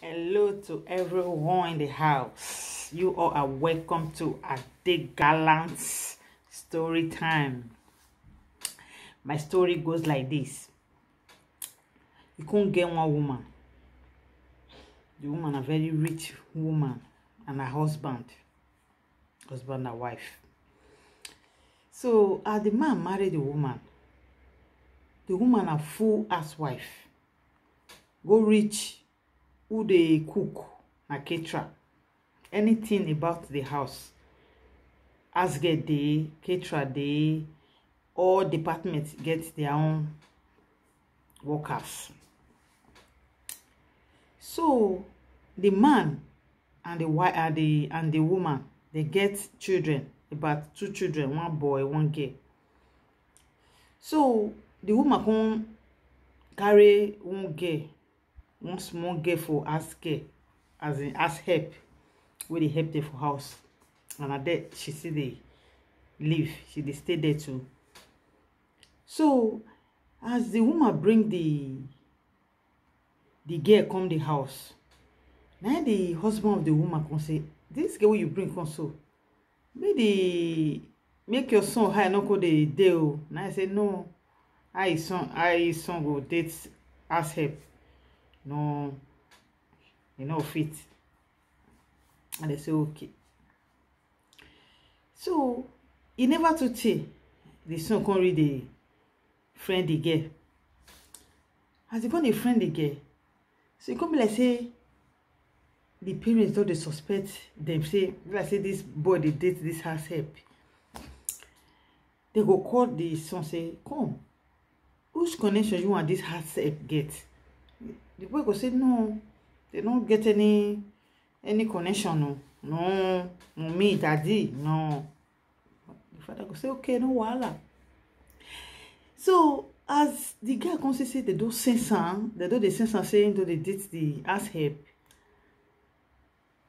Hello to everyone in the house. You all are welcome to Ade Gallant story time. My story goes like this. You can't get one woman. The woman, a very rich woman, and a husband and wife. So as the man married the woman a full ass wife. Go rich who they cook na caterer. Anything about the house. As get the caterer they all departments get their own workers. So the man and the wife and the woman, they get children, about 2 children, 1 boy, 1 girl. So the woman can carry 1 girl, 1 small girl for as care, as in as help, where they help them for house. And at that she see they live, she they stay there too. So as the woman bring the girl come the house, now the husband of the woman can say, this girl you bring come so maybe make your son high no go the deal. Now I say no, I son go date as help. No, you know fit. And they say okay. So he never to tell the son can read the friend the girl. As he come the friend the girl, so he come be like say the parents don't they suspect them, say like say this boy they date this house help. They go call the son, say come, which connection you want this house help get? The boy go say no, they don't get any connection. No, me daddy, no. The father go say okay, no wahala. So as the girl comes say they do sense, they do the sense and saying do they date the house help.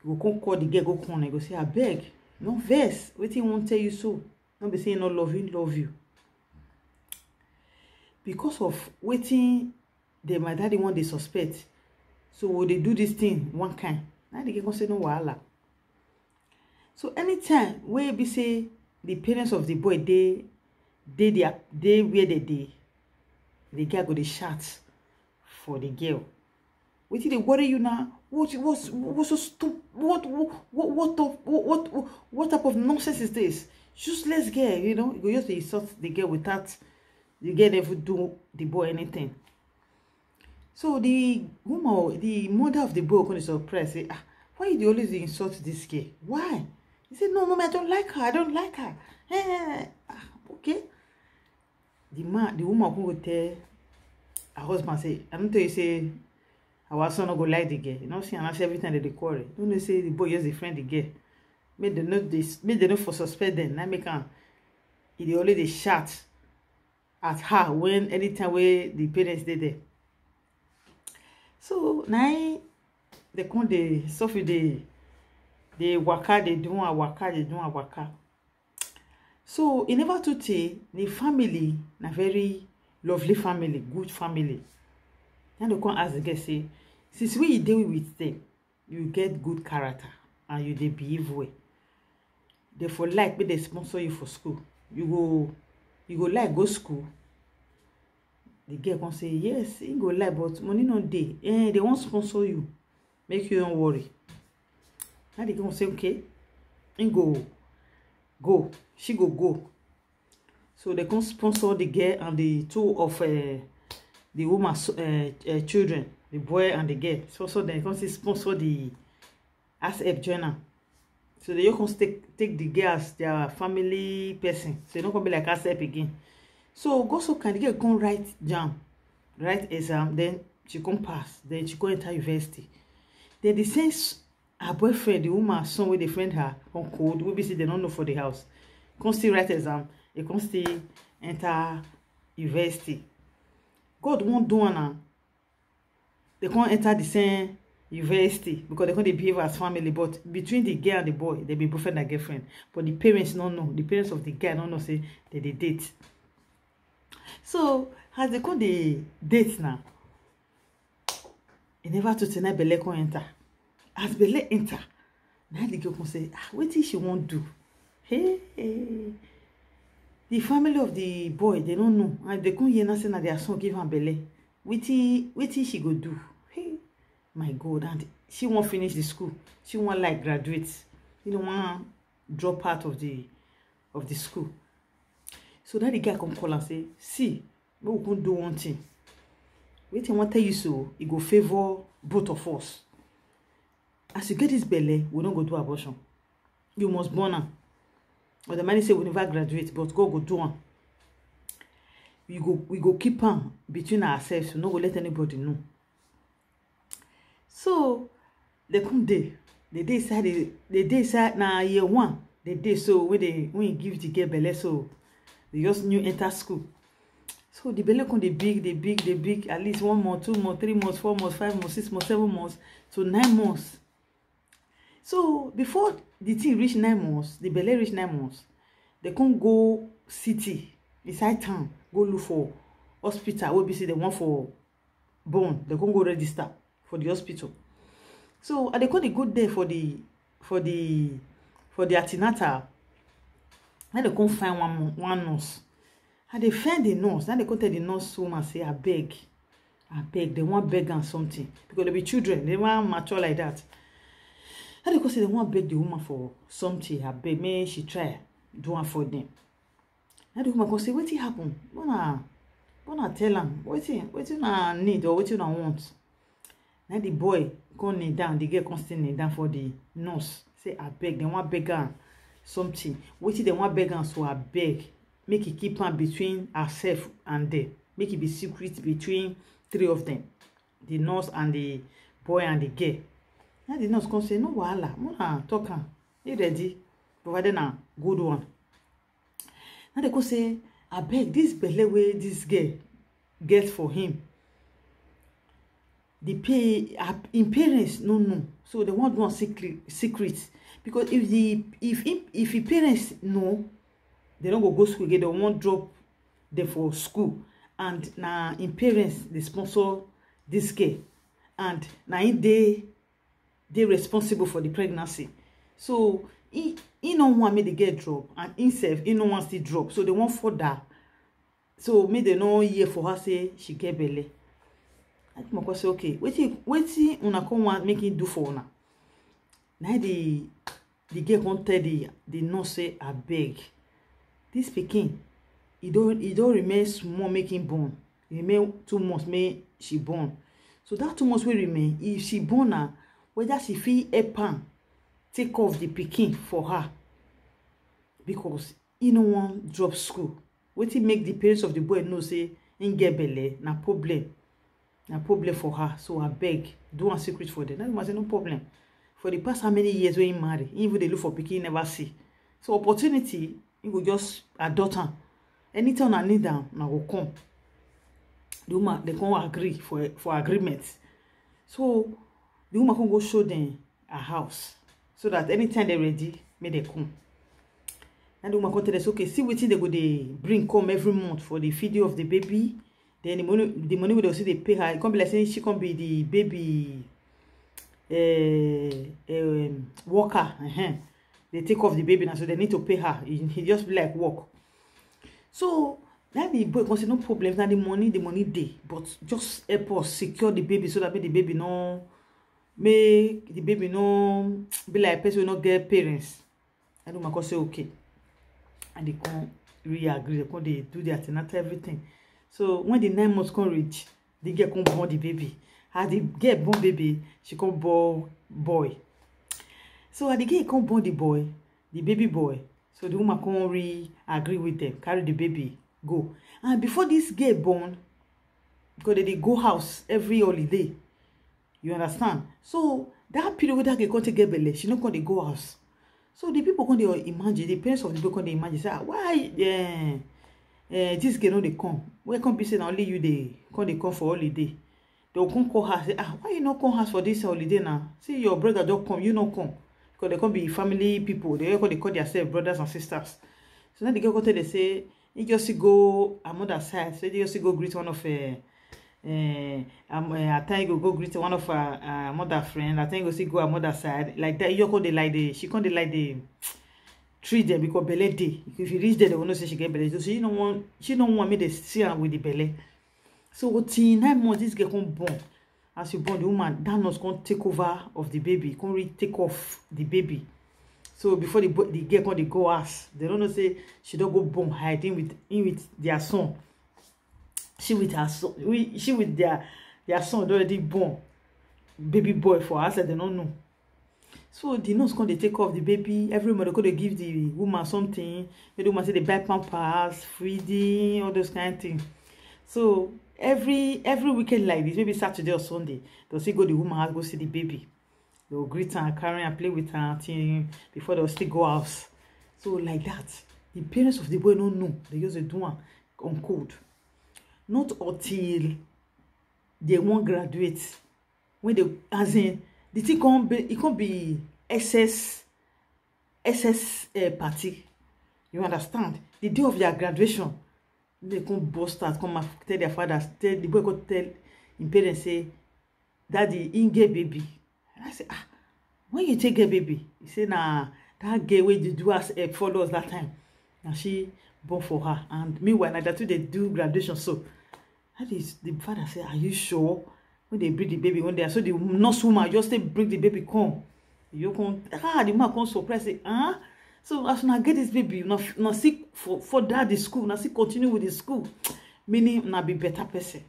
Go come call the girl, go come and go say, I beg, no verse. Wetin won't tell you so. Don't be saying no love you. Because of waiting, my daddy want they suspect. So will they do this thing one kind? Now the girl say no wahala. So anytime where be say the parents of the boy they where they the girl go they shout for the girl. What did they worry you now? What so stupid? What type of nonsense is this? Useless girl, you know. You go just insult the girl without the girl never do the boy anything. So the woman, the mother of the boy, going to surprise, say, why you always insult this girl? Why? He said, no, mommy, I don't like her. Okay. The woman who will tell her husband, say, I don't tell you, say, our son no go like the girl. You know, see, and every time they quarrel. Don't they say the boy just a friend the girl? Make they not for suspect them. Now make he already shout at her when anytime where the parents did there. So now they come they suffer they waka, they do a waka. So he never to say the family, a very lovely family, good family. Then they come ask the girl, say, since we deal with them, you get good character and you they behave well. Therefore, like they sponsor you for school. You go like go school. The girl can say, yes, you go like, but money no day. They won't sponsor you. Make you don't worry. Now they can say, okay, and go. She go. So they can sponsor the girl and the 2 of the woman's children, the boy and the girl. So they can sponsor the ASEP joiner. So they can take the girl as their family person. So they don't come be like ASEP again. So go so can the girl come write exam, then she come pass, then she go enter university. Then the sense her boyfriend, the woman's son with the friend her on code, we be see they don't know for the house. Come still write exam, they come still enter university. God won't do one. They can't enter the same university because they can't behave as family. But between the girl and the boy, they be boyfriend and girlfriend. But the parents don't know. The parents of the guy don't know say they date. So as they call the date now, e never to tell belle come enter. As belle enter, now the girl come say, wetin she won't do? Hey, the family of the boy, they don't know, and they come hear say na their son give am belle. Wetin she go do? Hey, my God! And she won't finish the school. She won't like graduate. You know, want drop out of the school. So that the guy come call and say, see, we can do one thing. Wetin I want tell you so, it go favor both of us. As you get this belle, we don't go do abortion. You must born am. Or the man say we never graduate, but God go do am. We go keep am between ourselves. We no go let anybody know. So they come there. The day inside na year 1. The day so when you give the girl belle, so they just new enter school. So the belle come they big, at least 1 month, 2 months, 3 months, 4 months, 5 months, 6 months, 7 months, to 9 months. So before the thing reach 9 months, the belle reach 9 months, they can't go city, inside town, go look for hospital. Will be say they want for born. They can't go register for the hospital. So they can't go there for the antenatal. Now they can't find one nurse. And they find the nurse. Now they come tell the nurse woman say, I beg. They want beg and something. Because they be children. They want mature like that. And they come say they want beg the woman for something. I beg. May she try do one for them. And the woman come say, what happen? Wanna tell them what I need or what I want. Now the boy come kneel down. The girl come still kneel down for the nurse. Say, I beg. They want beg her something. What they want beg her, so I beg. Make it keep on between herself and them. Make it be secret between 3 of them. The nurse and the boy and the girl. Now the nurse come say, no wahala. Mona talk am. You ready? Provided na good one. Now they come say, I beg this belle way this girl get for him. The in parents no. So they want one secret. Because if the parents know, they don't go school again. They won't drop them for school. And now in parents, they sponsor this girl. And now they responsible for the pregnancy. So he no want me to get drop. And himself, he no want to drop. So they want further. So me they no hear for her say she get belle. I think I say, okay, waiting una come want make it do for una. Now the girl can't tell the nurse say, I beg. This pikin, it don't remain small making born. It remain 2 months make she born. So that 2 months will remain. If she born her, whether she feel help am take off the pikin for her. Because he no want drop school. Wetin make the parents of the boy know say in get belle na problem. Na problem for her. So I beg, do one secret for them. That must say no problem. For the past how many years when he marry, even they look for pikin never see. So opportunity, you go just adopt am. Anytime I need them, I go come. The woman they come agree for agreement. So the woman can go show them a house, so that anytime they ready, may they come. And the woman come tell us, okay, see what they go they bring come every month for the feeding of the baby. Then the money will also they pay her. It can't be like saying she can be the baby worker. They take off the baby now, so they need to pay her. He just be like work. So now the boy can say no problem. Now the money day, but just help us secure the baby so that the baby no be like a person will not get parents. And the woman can say okay, and they can re-agree. They do the antenatal everything. So when the 9 months come reach, the girl come born the baby. As the girl born baby, she come born boy. So as the girl come born the baby boy. So the woman come re-agree with them, carry the baby, go. And before this girl born, because they go house every holiday. You understand? So that period where that girl come to get belle, she not come to go house. So the people come to imagine, the parents of the people come to imagine, say, why this girl no dey come? Where come be say na only you dey come for holiday? They will come call her, say, why you not come house for this holiday now? See your brother don't come, you not come. Because they can't be family people. They call themselves brothers and sisters. So now the girl go tell they say, you just go her mother's side. So they just go greet one of At time go greet one of her mother friend. At time go see go her mother side like that. You can't like the she can't like the treat them because belle day. If you reach there, they will not say she get belle. So she don't want me to see her with the belle. So till 9 months, this girl come born. As you born, the woman that nurse can't take over of the baby, can't really take off the baby. So before the girl come, they go ask. They don't know say she don't go born hiding with their son. She with her son. She with their son already born. Baby boy for her, so they don't know. So the nurse come they take off the baby. Every mother could they give the woman something. The woman say they buy pampers, feeding, all those kind of things. So every weekend like this, maybe Saturday or Sunday, they'll say go the woman house, go see the baby. They'll greet her, carry her, play with her thing before they'll still go out. So like that, the parents of the boy don't know. They use a do on code. Not until they won't graduate. When they as in the thing can't be, it can't be SS party. You understand? The day of their graduation, they come bust out, come tell their fathers, tell the boy go tell his parents say, Daddy, in get baby. And I say, when you take a baby, he say nah, that girl wey dey do us follow us that time. And she born for her. And meanwhile, now that they do graduation. So that is the father say, are you sure? When they bring the baby one day, so the nurse woman just say bring the baby come. You come, the man come surprise say, so as I get this baby, now see for that the school, now see continue with the school. Meaning now be better person.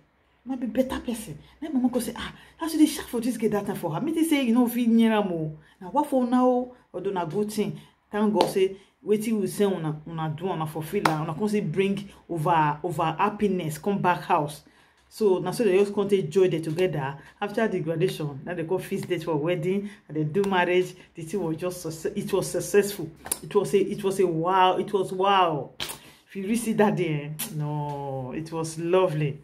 Now be better person. Then mama go say, how should they shout for this girl that time for her? Me they say, if near her more. Now what for now? Or do not good thing. Thank God say, waiting will say una do una fulfill her. Una come say bring over happiness, come back house. So now so they just come take joy there together. After the graduation, now they go feast date for wedding and they do marriage. The thing was just it was successful. It was a wow. It was wow. If you really see that there, no, it was lovely.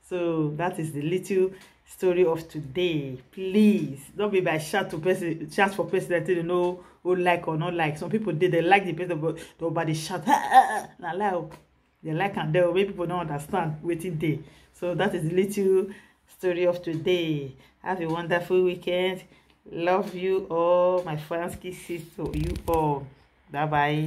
So that is the little story of today. Please don't be by shout for person that they don't know who like or not like. Some people they like the person but they shout now loud. They like and they maybe people don't understand waiting day. So that is the little story of today. Have a wonderful weekend. Love you all, my fans. Kisses to you all. Bye bye.